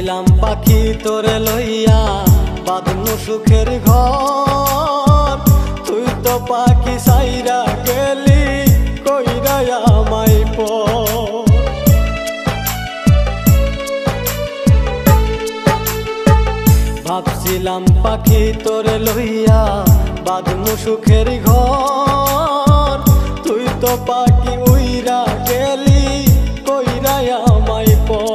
ছিলাম পাখি তোরে লইয়া বাঁধনু সুখের ঘর, তুই তো পাখি সাইরা গেলি কইরা আমায় পর। ভাবছিলাম পাখি তোরে লইয়া বাঁধনু সুখের ঘর, তুই তো পাখি উইরা গেলি কইরা আমায় পর।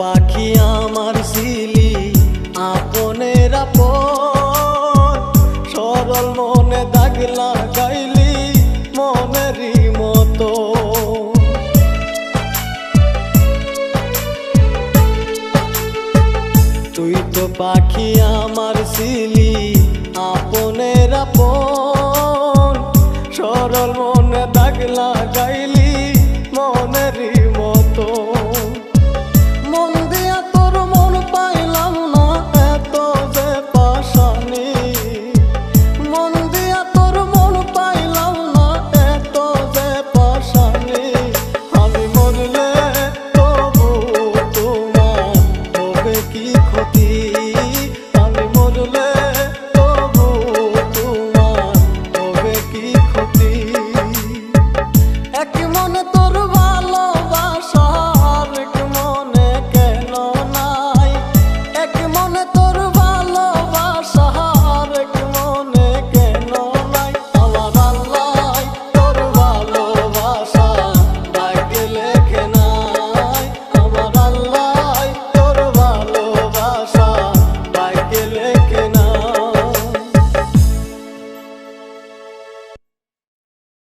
পাখি আমার ছিলি আপনের আপন, সরল মনে দাগ লাগাইলি মনেরই মতো। তুই তো পাখি আমার ছিলি